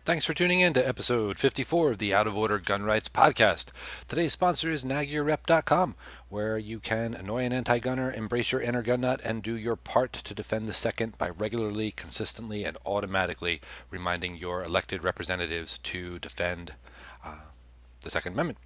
Thanks for tuning in to episode 54 of the Out of Order Gun Rights Podcast. Today's sponsor is NagYourRep.com, where you can annoy an anti-gunner, embrace your inner gun nut, and do your part to defend the second by regularly, consistently, and automatically reminding your elected representatives to defend the Second Amendment.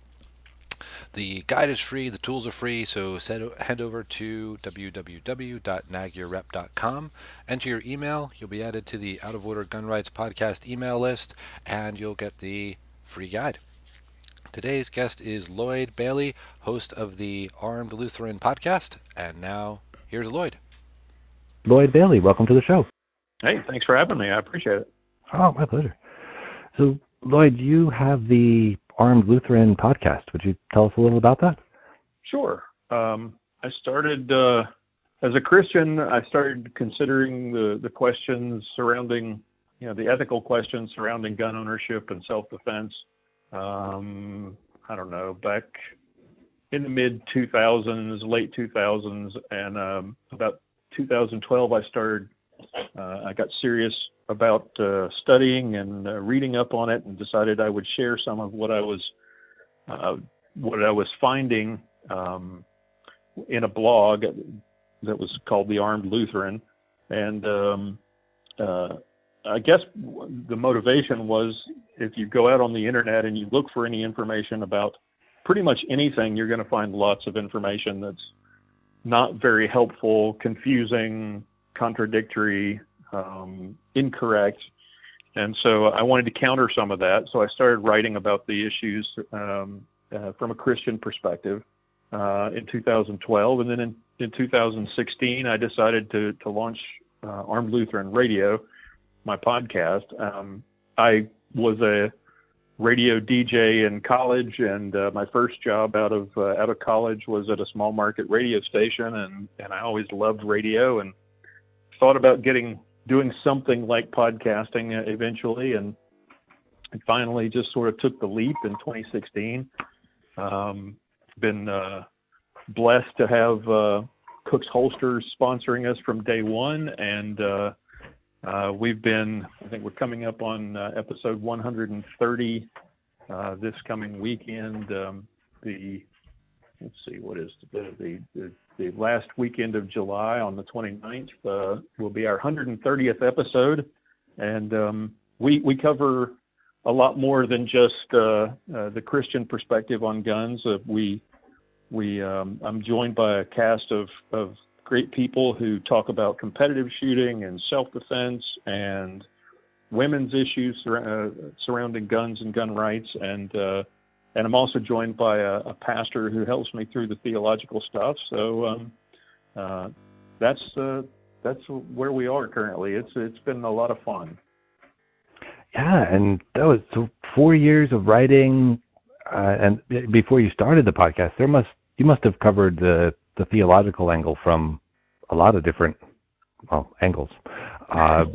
The guide is free, the tools are free, so head over to www.nagyourrep.com, enter your email, you'll be added to the Out of Order Gun Rights Podcast email list, and you'll get the free guide. Today's guest is Lloyd Bailey, host of the Armed Lutheran podcast, and now here's Lloyd. Lloyd Bailey, welcome to the show. Hey, thanks for having me. I appreciate it. Oh, my pleasure. So, Lloyd, you have the Armed Lutheran podcast. Would you tell us a little about that? Sure. I started, as a Christian, I started considering the questions surrounding, the ethical questions surrounding gun ownership and self-defense. I don't know, back in the mid-2000s, late 2000s, and about 2012, I got serious about studying and reading up on it, and decided I would share some of what I was finding in a blog that was called the Armed Lutheran. And I guess the motivation was, if you go out on the internet and you look for any information about pretty much anything, you're going to find lots of information that's not very helpful, confusing, contradictory, incorrect. And so I wanted to counter some of that. So I started writing about the issues from a Christian perspective in 2012. And then in 2016, I decided to launch Armed Lutheran Radio, my podcast. I was a radio DJ in college, and my first job out of college was at a small market radio station, and I always loved radio and thought about doing something like podcasting eventually, and finally just sort of took the leap in 2016. Been blessed to have Cook's Holsters sponsoring us from day one, and I think we're coming up on episode 130 this coming weekend. The last weekend of July on the 29th will be our 130th episode, and we cover a lot more than just the Christian perspective on guns. I'm joined by a cast of great people who talk about competitive shooting and self-defense and women's issues surrounding guns and gun rights, and I'm also joined by a pastor who helps me through the theological stuff. So that's where we are currently. It's been a lot of fun. Yeah, and that was 4 years of writing. And before you started the podcast, you must have covered the theological angle from a lot of different angles. I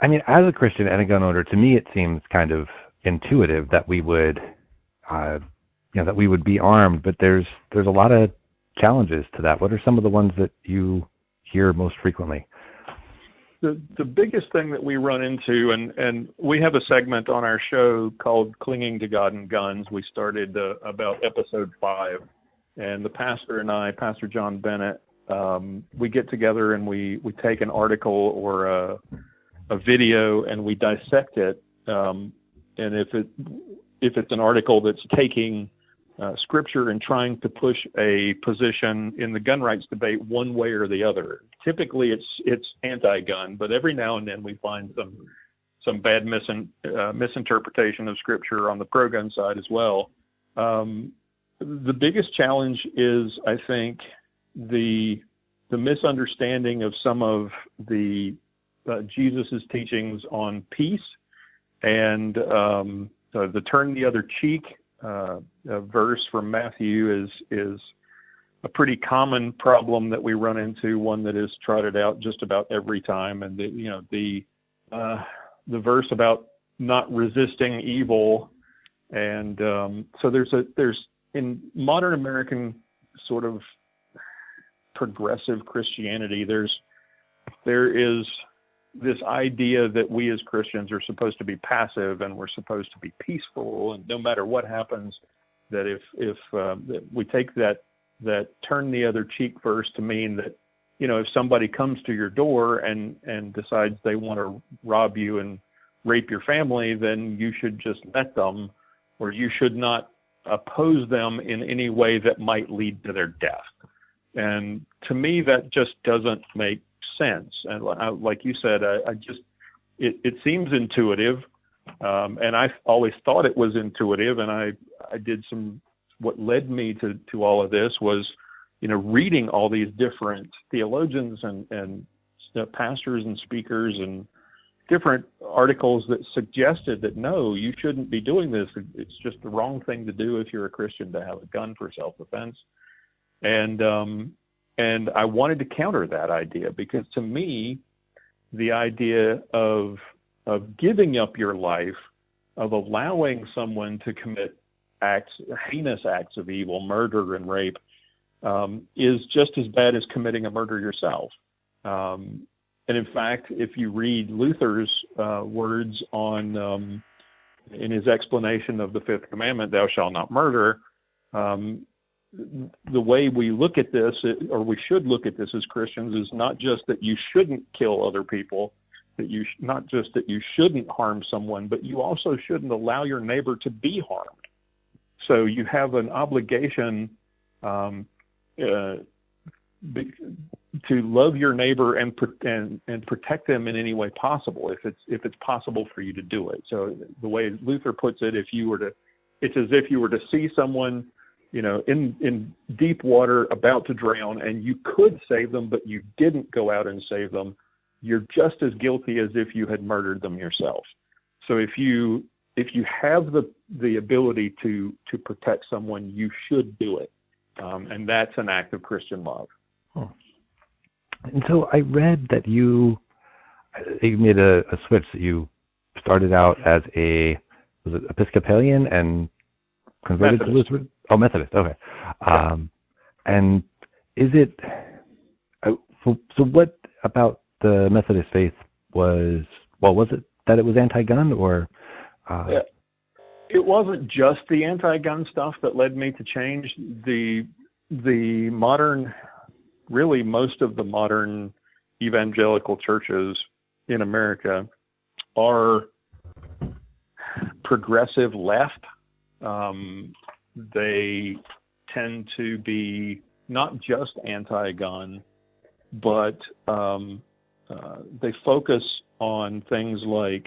mean, as a Christian and a gun owner, to me it seems kind of intuitive that we would be armed, but there's a lot of challenges to that. What are some of the ones that you hear most frequently? The biggest thing that we run into, and we have a segment on our show called Clinging to God and Guns. We started about episode 5, and the pastor and I, Pastor John Bennett, we get together and we take an article or a video and we dissect it. And if it's an article that's taking Scripture and trying to push a position in the gun rights debate one way or the other, typically it's anti-gun, but every now and then we find some bad misinterpretation of Scripture on the pro-gun side as well. The biggest challenge is, I think, the misunderstanding of some of the Jesus's teachings on peace, and the turn the other cheek verse from Matthew is a pretty common problem that we run into, one that is trotted out just about every time. And the verse about not resisting evil, and so there's in modern American sort of progressive Christianity, there is this idea that we as Christians are supposed to be passive and we're supposed to be peaceful, and no matter what happens, that if that we take that turn the other cheek verse to mean that, if somebody comes to your door and decides they want to rob you and rape your family, then you should just let them, or you should not oppose them in any way that might lead to their death. And to me, that just doesn't make sense. And like you said, it seems intuitive, and I always thought it was intuitive. And I did what led me to all of this was, reading all these different theologians and pastors and speakers and different articles that suggested that no, you shouldn't be doing this. It's just the wrong thing to do if you're a Christian to have a gun for self-defense. And I wanted to counter that idea, because to me, the idea of giving up your life, of allowing someone to commit heinous acts of evil, murder and rape, is just as bad as committing a murder yourself. And in fact, if you read Luther's words on in his explanation of the fifth commandment, "Thou shalt not murder," the way we look at this, or we should look at this as Christians, is not just that you shouldn't kill other people, not just that you shouldn't harm someone, but you also shouldn't allow your neighbor to be harmed. So you have an obligation to love your neighbor and protect them in any way possible, if it's possible for you to do it. So the way Luther puts it, it's as if you were to see someone, in deep water about to drown, and you could save them, but you didn't go out and save them. You're just as guilty as if you had murdered them yourself. So if you have the ability to protect someone, you should do it, and that's an act of Christian love. Oh. And so I read that you made a switch, that you started out as was it Episcopalian and converted to Lutheran? Oh, Methodist. Okay. And is it so? What about the Methodist faith was it that it was anti-gun, or? It wasn't just the anti-gun stuff that led me to change. The modern, really most of the modern evangelical churches in America are progressive left. They tend to be not just anti-gun, but they focus on things like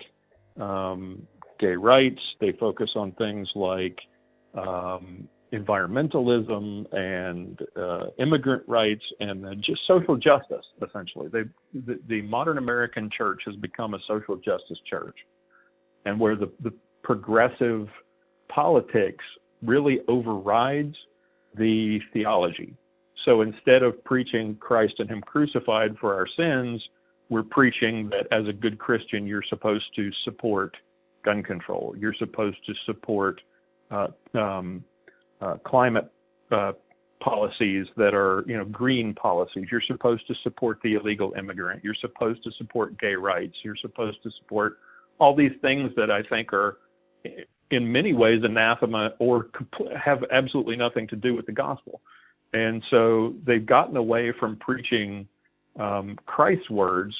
gay rights. They focus on things like environmentalism and immigrant rights and just social justice, essentially. The modern American church has become a social justice church, and where the progressive politics really overrides the theology. So instead of preaching Christ and Him crucified for our sins, we're preaching that as a good Christian, you're supposed to support gun control. You're supposed to support climate policies that are, green policies. You're supposed to support the illegal immigrant. You're supposed to support gay rights. You're supposed to support all these things that I think are in many ways anathema or have absolutely nothing to do with the gospel. And so they've gotten away from preaching Christ's words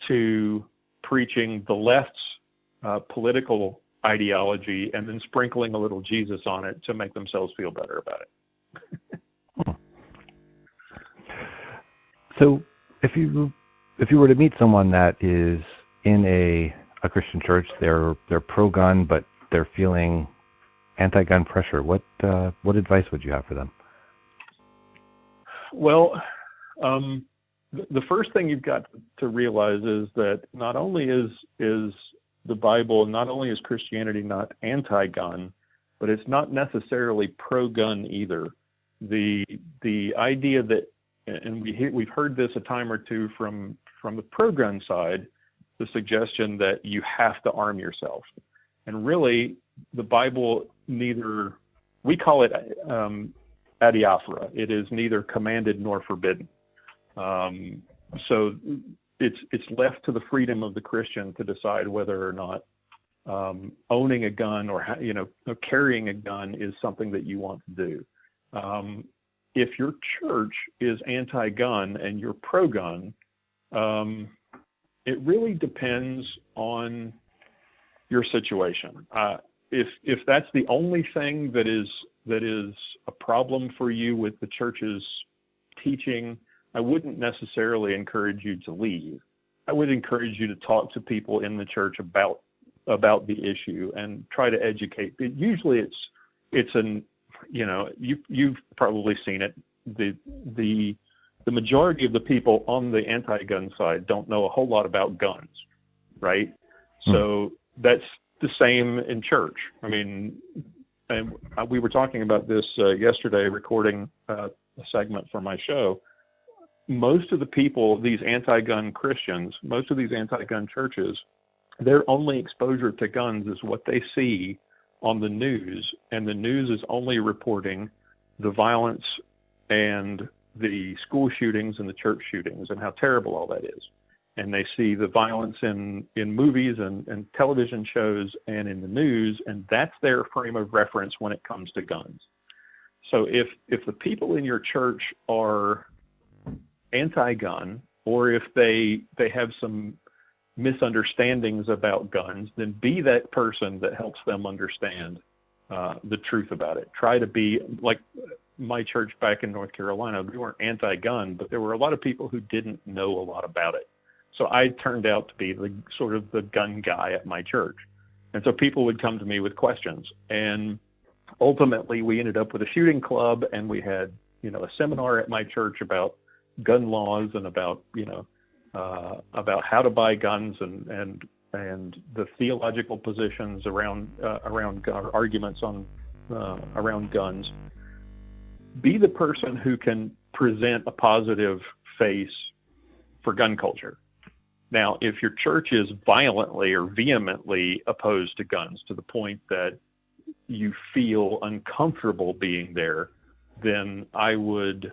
to preaching the left's political ideology and then sprinkling a little Jesus on it to make themselves feel better about it. So if you were to meet someone that is in a Christian church, they're pro-gun, but they're feeling anti-gun pressure, what advice would you have for them? Well, the first thing you've got to realize is that not only is the Bible, not only is Christianity not anti-gun, but it's not necessarily pro-gun either. The idea that, and we've heard this a time or two from the pro-gun side, the suggestion that you have to arm yourself. And really, the Bible we call it adiaphora. It is neither commanded nor forbidden. So it's left to the freedom of the Christian to decide whether or not owning a gun or carrying a gun is something that you want to do. If your church is anti-gun and you're pro-gun, it really depends on your situation. If that's the only thing that is a problem for you with the church's teaching, I wouldn't necessarily encourage you to leave. I would encourage you to talk to people in the church about the issue and try to educate. Usually you've probably seen it. The majority of the people on the anti-gun side don't know a whole lot about guns, right? So that's the same in church. I mean, and we were talking about this yesterday, recording a segment for my show. Most of the people, these anti-gun Christians, most of these anti-gun churches, their only exposure to guns is what they see on the news, and the news is only reporting the violence and the school shootings and the church shootings and how terrible all that is. And they see the violence in movies and television shows and in the news, and that's their frame of reference when it comes to guns. So if the people in your church are anti-gun, or if they have some misunderstandings about guns, then be that person that helps them understand the truth about it. Try to be like my church back in North Carolina. We weren't anti-gun, but there were a lot of people who didn't know a lot about it. So I turned out to be the sort of the gun guy at my church. And so people would come to me with questions. And ultimately we ended up with a shooting club, and we had, a seminar at my church about gun laws and about how to buy guns and the theological positions around arguments on around guns. Be the person who can present a positive face for gun culture. Now, if your church is violently or vehemently opposed to guns to the point that you feel uncomfortable being there, then I would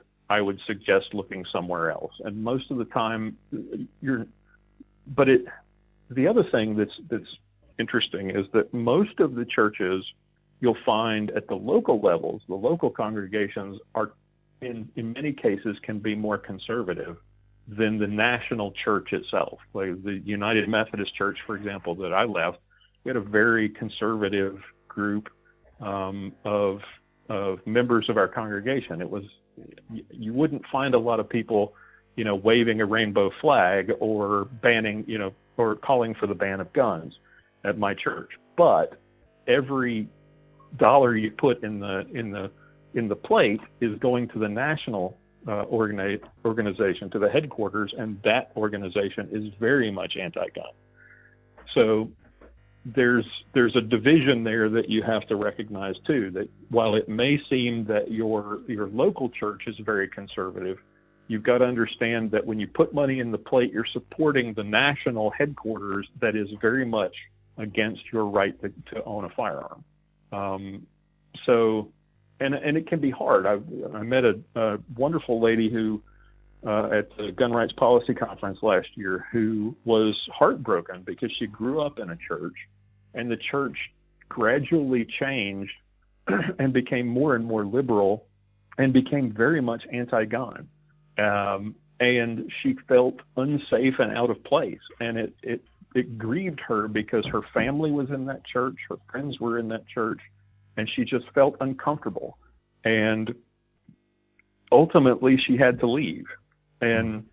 suggest looking somewhere else. And most of the time, the other thing that's interesting is that most of the churches you'll find at the local levels, the local congregations are, in many cases, can be more conservative than the national church itself. Like the United Methodist Church, for example, that I left, we had a very conservative group of members of our congregation. It was, you wouldn't find a lot of people, waving a rainbow flag or banning, or calling for the ban of guns at my church. But every dollar you put in the plate is going to the national organization, to the headquarters, and that organization is very much anti-gun. So there's a division there that you have to recognize too, that while it may seem that your local church is very conservative, you've got to understand that when you put money in the plate, you're supporting the national headquarters that is very much against your right to own a firearm. And it can be hard. I met a wonderful lady who at the Gun Rights Policy Conference last year who was heartbroken because she grew up in a church, and the church gradually changed and became more and more liberal and became very much anti-gun. And she felt unsafe and out of place. And it grieved her because her family was in that church, her friends were in that church, and she just felt uncomfortable. And ultimately she had to leave. And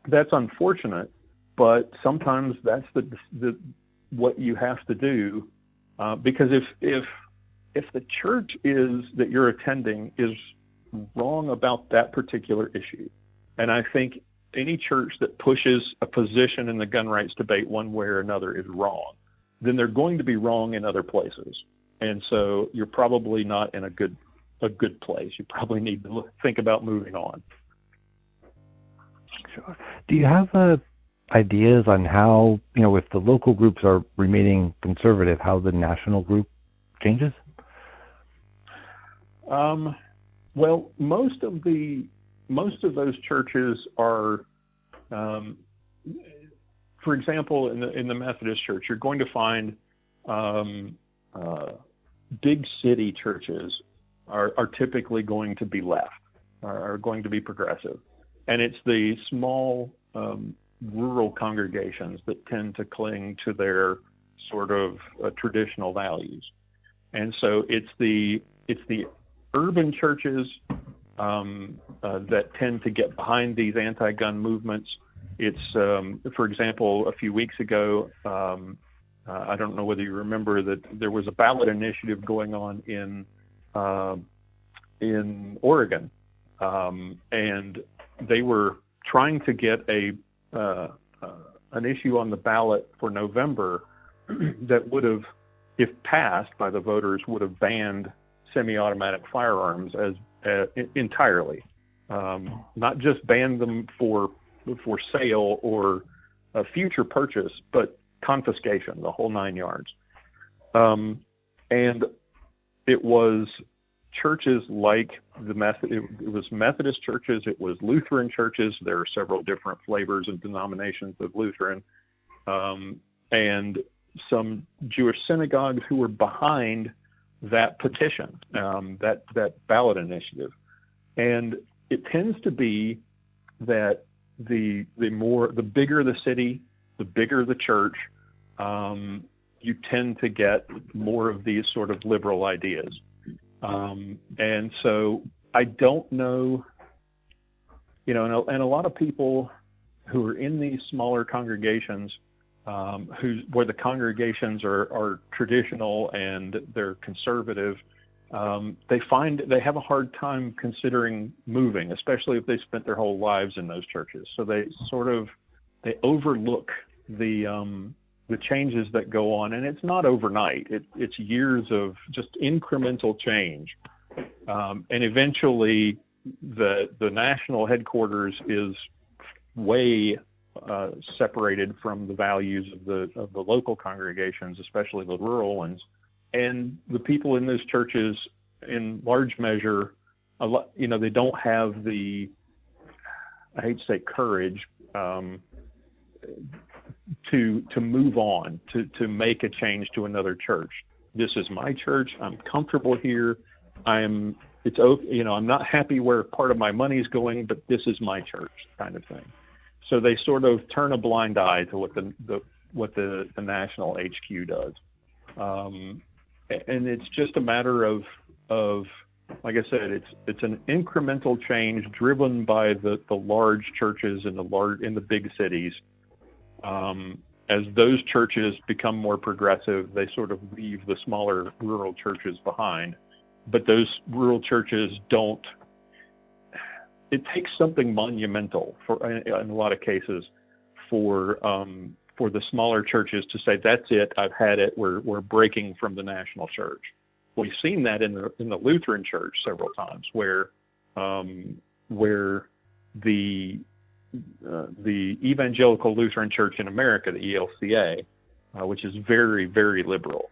that's unfortunate, but sometimes that's the what you have to do, because if the church that you're attending is wrong about that particular issue, and I think any church that pushes a position in the gun rights debate one way or another is wrong, then they're going to be wrong in other places. And so you're probably not in a good place. You probably need to think about moving on. Sure. Do you have ideas on how, if the local groups are remaining conservative, how the national group changes? Well, most of those churches are for example, in the Methodist Church, you're going to find big city churches are typically going to be left, are going to be progressive. And it's the small rural congregations that tend to cling to their sort of traditional values. And so it's the urban churches that tend to get behind these anti-gun movements. It's, for example, a few weeks ago, I don't know whether you remember that there was a ballot initiative going on in Oregon, and they were trying to get an issue on the ballot for November that would have, if passed by the voters, would have banned semi-automatic firearms as entirely, not just banned them for sale or a future purchase, but confiscation, the whole 9 yards. And it was churches like it was Methodist churches, it was Lutheran churches. There are several different flavors and denominations of Lutheran, and some Jewish synagogues who were behind that petition, that ballot initiative. And it tends to be that the bigger the city, the bigger the church, you tend to get more of these sort of liberal ideas. And so I don't know, and a lot of people who are in these smaller congregations, where the congregations are traditional and they're conservative, they have a hard time considering moving, especially if they spent their whole lives in those churches. So they overlook the changes that go on, and it's not overnight. It's years of just incremental change, and eventually the national headquarters is way separated from the values of the local congregations, especially the rural ones, and the people in those churches, in large measure, they don't have the, I hate to say courage, to move on, to make a change to another church. This is my church. I'm comfortable here. I'm not happy where part of my money is going, but this is my church, kind of thing. So they sort of turn a blind eye to what the national HQ does, and it's just a matter of like I said, it's an incremental change driven by the large churches in the big cities. As those churches become more progressive, they sort of leave the smaller rural churches behind. But those rural churches don't. It takes something monumental in a lot of cases for the smaller churches to say, that's it, I've had it, we're breaking from the national church. We've seen that in the Lutheran Church several times, where the Evangelical Lutheran Church in America, the ELCA, which is very, very liberal,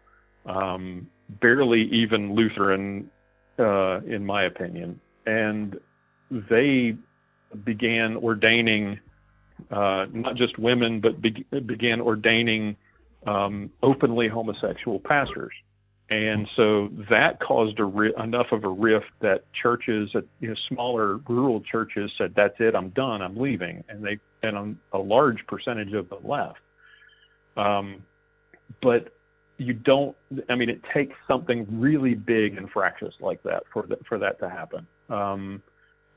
barely even Lutheran, in my opinion. And they began ordaining not just women, but began ordaining openly homosexual pastors. And so that caused enough of a rift that churches, smaller rural churches, said, "That's it, I'm done, I'm leaving," and a large percentage of them left. But you don't. I mean, it takes something really big and fractious like that for that to happen.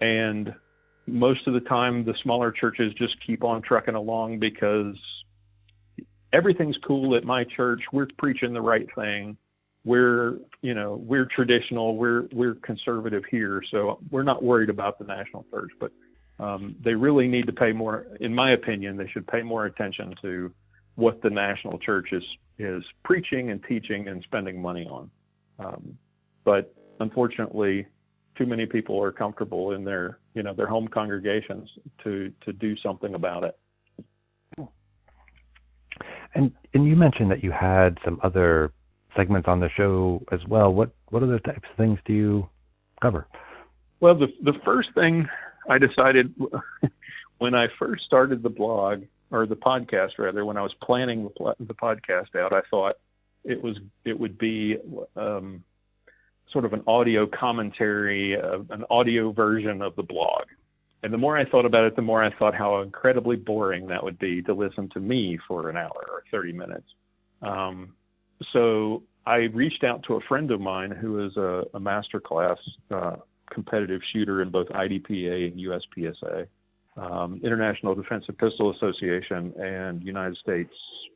And most of the time, the smaller churches just keep on trucking along because everything's cool at my church. We're preaching the right thing. We're traditional. We're conservative here, so we're not worried about the national church. But they really need to pay more. In my opinion, they should pay more attention to what the national church is preaching and teaching and spending money on. But unfortunately, too many people are comfortable in their home congregations to do something about it. And you mentioned that you had some other segments on the show as well. What other types of things do you cover? Well, the first thing I decided when I first started the blog, or the podcast rather, when I was planning the podcast out, I thought it would be sort of an audio commentary, an audio version of the blog. And the more I thought about it, the more I thought how incredibly boring that would be to listen to me for an hour or 30 minutes. So I reached out to a friend of mine who is a master class competitive shooter in both IDPA and USPSA, International Defensive Pistol Association, and United States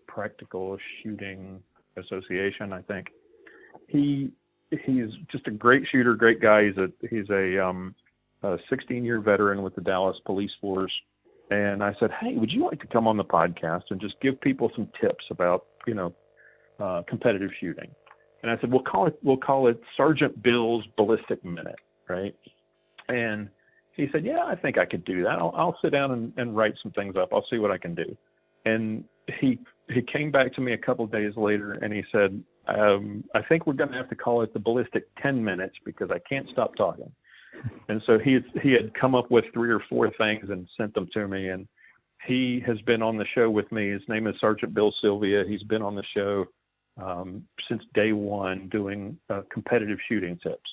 Practical Shooting Association, I think. He's just a great shooter, great guy. He's a 16-year veteran with the Dallas Police Force. And I said, hey, would you like to come on the podcast and just give people some tips about, competitive shooting? And I said, we'll call it Sergeant Bill's Ballistic Minute, right? And he said, yeah, I think I could do that. I'll sit down and write some things up. I'll see what I can do. And he came back to me a couple of days later and he said, I think we're going to have to call it the Ballistic 10 Minutes because I can't stop talking. And so he had come up with 3 or 4 things and sent them to me. And he has been on the show with me. His name is Sergeant Bill Sylvia. He's been on the show since day one doing competitive shooting tips.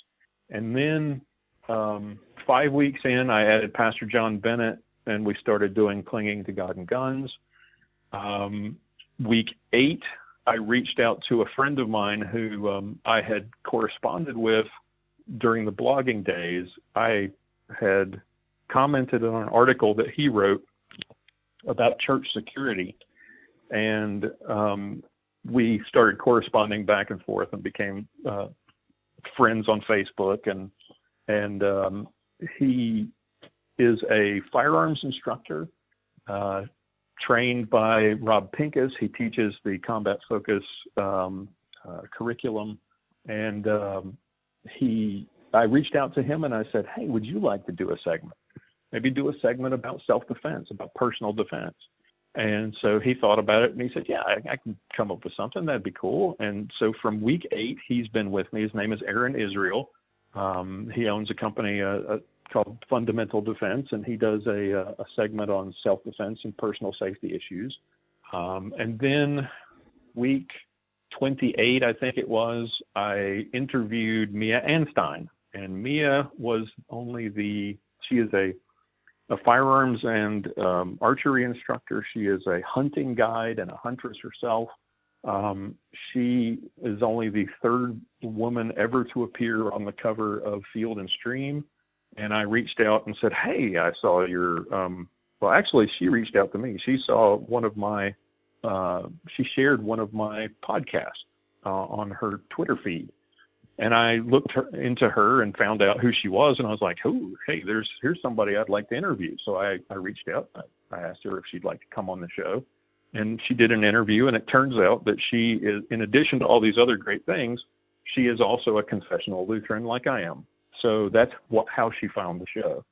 And then 5 weeks in, I added Pastor John Bennett, and we started doing Clinging to God and Guns. Week 8, I reached out to a friend of mine who I had corresponded with during the blogging days. I had commented on an article that he wrote about church security, and we started corresponding back and forth and became friends on Facebook. And he is a firearms instructor, trained by Rob Pincus. He teaches the combat focus curriculum, and I reached out to him and I said, hey, would you like to do a segment? Maybe do a segment about self-defense, about personal defense. And so he thought about it and he said, yeah, I can come up with something. That'd be cool. And so from week 8, he's been with me. His name is Aaron Israel. He owns a company called Fundamental Defense, and he does a segment on self-defense and personal safety issues. And then week 28, I think it was, I interviewed Mia Anstein. And Mia was she is a firearms and archery instructor. She is a hunting guide and a huntress herself. She is only the 3rd woman ever to appear on the cover of Field and Stream. And I reached out and said, hey, I saw your, well, actually, she reached out to me. She saw she shared one of my podcasts on her Twitter feed. And I looked into her and found out who she was. And I was like, oh, hey, here's somebody I'd like to interview. So I reached out. I asked her if she'd like to come on the show. And she did an interview. And it turns out that she is, in addition to all these other great things, she is also a confessional Lutheran like I am. So that's how she found the show.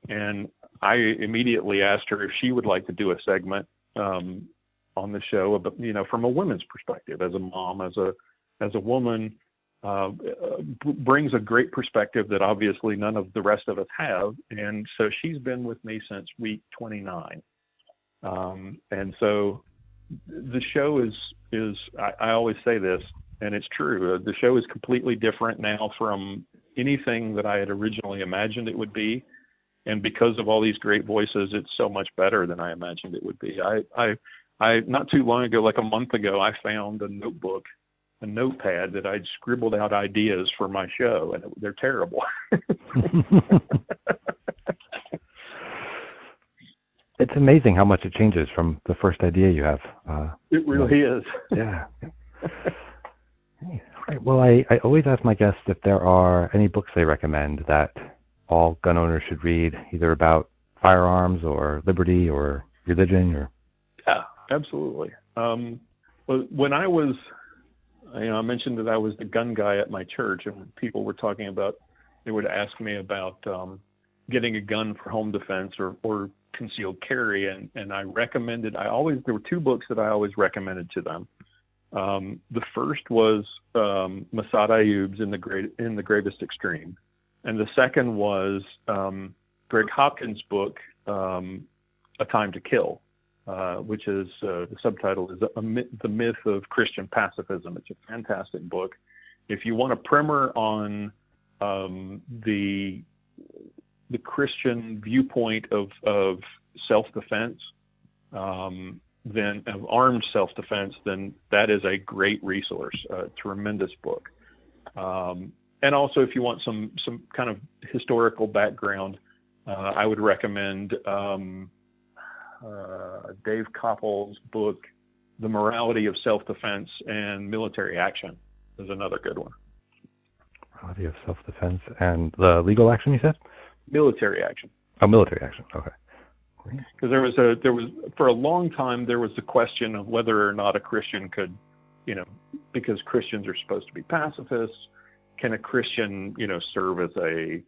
And I immediately asked her if she would like to do a segment on the show, about, from a women's perspective, as a mom, as a woman, brings a great perspective that obviously none of the rest of us have. And so she's been with me since week 29. And so the show is I always say this, and it's true. The show is completely different now from anything that I had originally imagined it would be. And because of all these great voices, it's so much better than I imagined it would be. I not too long ago, like a month ago, I found a notepad that I'd scribbled out ideas for my show, and they're terrible. It's amazing how much it changes from the first idea you have. It really is. Yeah. All right. Well, I always ask my guests if there are any books they recommend that all gun owners should read, either about firearms or liberty or religion. Or yeah, absolutely. When I was, I mentioned that I was the gun guy at my church, and people were talking about, they would ask me about getting a gun for home defense or concealed carry, and I recommended, there were 2 books that I always recommended to them. The first was Masad Ayoub's In the Gravest Extreme, and the second was Greg Hopkins' book, A Time to Kill. which is the subtitle is The Myth of Christian Pacifism. It's a fantastic book. If you want a primer on the Christian viewpoint of self-defense, then of armed self-defense, then that is a great resource, a tremendous book. And also, if you want some kind of historical background, I would recommend Dave Koppel's book, The Morality of Self-Defense and Military Action is another good one. Morality of Self-Defense and the legal action, you said? Military action. Oh, military action. Okay. Because there was for a long time there was the question of whether or not a Christian could, because Christians are supposed to be pacifists, can a Christian, serve as a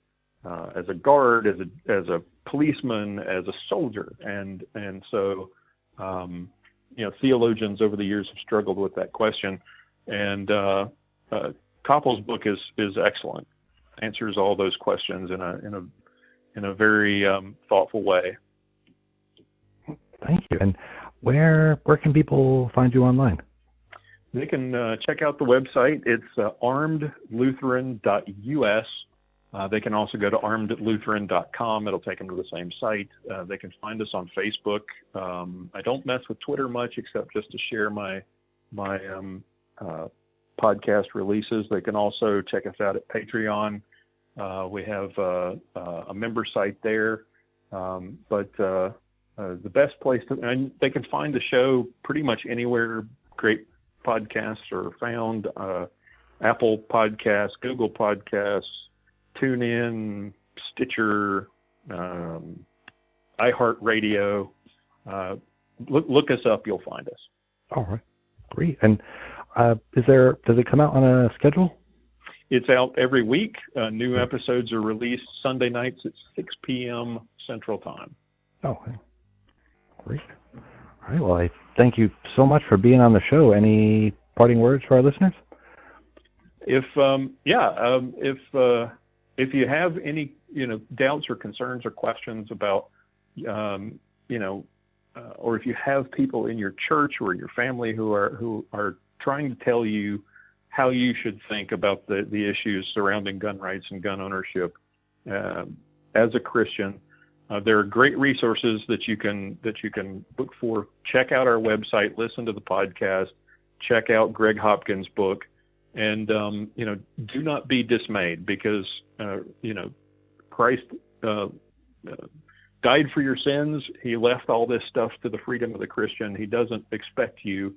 guard, as a policeman, as a soldier, and so theologians over the years have struggled with that question, and Koppel's book is excellent, answers all those questions in a very thoughtful way. Thank you. And where can people find you online? They can check out the website. It's armedlutheran.us. They can also go to armedlutheran.com. It'll take them to the same site. They can find us on Facebook. I don't mess with Twitter much except just to share my podcast releases. They can also check us out at Patreon. We have a member site there. But the best place and they can find the show pretty much anywhere great podcasts are found. Apple Podcasts, Google Podcasts, TuneIn, Stitcher, iHeartRadio. Look us up, you'll find us. All right, great. And does it come out on a schedule? It's out every week. New episodes are released Sunday nights at 6 p.m. Central Time. Oh, great. All right. Well, I thank you so much for being on the show. Any parting words for our listeners? If you have any doubts or concerns or questions about or if you have people in your church or your family who are trying to tell you how you should think about the issues surrounding gun rights and gun ownership as a Christian, there are great resources that you can look for. Check out our website, listen to the podcast, check out Greg Hopkins' book, and do not be dismayed because Christ died for your sins. He left all this stuff to the freedom of the Christian. He doesn't expect you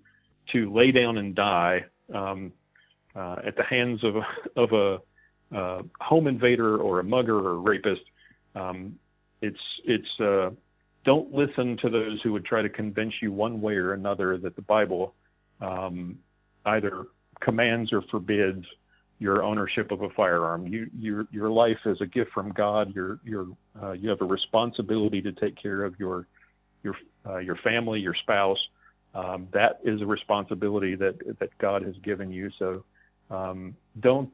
to lay down and die at the hands of a home invader or a mugger or a rapist. Don't listen to those who would try to convince you one way or another that the Bible either commands or forbids your ownership of a firearm. Your life is a gift from God. You have a responsibility to take care of your family, your spouse. That is a responsibility that God has given you. So don't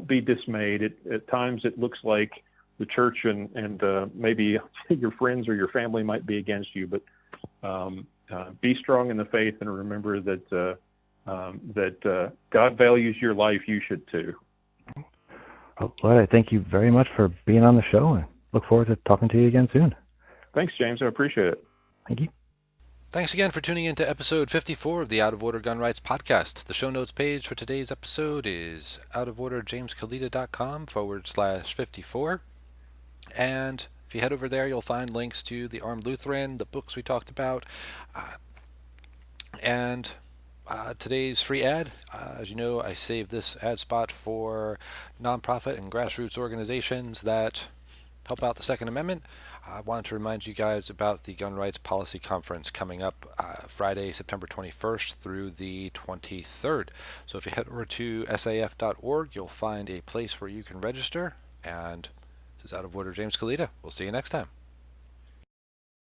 be dismayed. At times it looks like the church and maybe your friends or your family might be against you, but be strong in the faith and remember that God values your life. You should too. Well, Lloyd, I thank you very much for being on the show and look forward to talking to you again soon. Thanks, James. I appreciate it. Thank you. Thanks again for tuning in to episode 54 of the Out of Order Gun Rights Podcast. The show notes page for today's episode is outoforderjameskalita.com/54. And if you head over there, you'll find links to the Armed Lutheran, the books we talked about, and today's free ad. As you know, I saved this ad spot for nonprofit and grassroots organizations that help out the Second Amendment. I wanted to remind you guys about the Gun Rights Policy Conference coming up Friday, September 21st through the 23rd. So if you head over to saf.org, you'll find a place where you can register. And this is Out of Order James Kalita. We'll see you next time.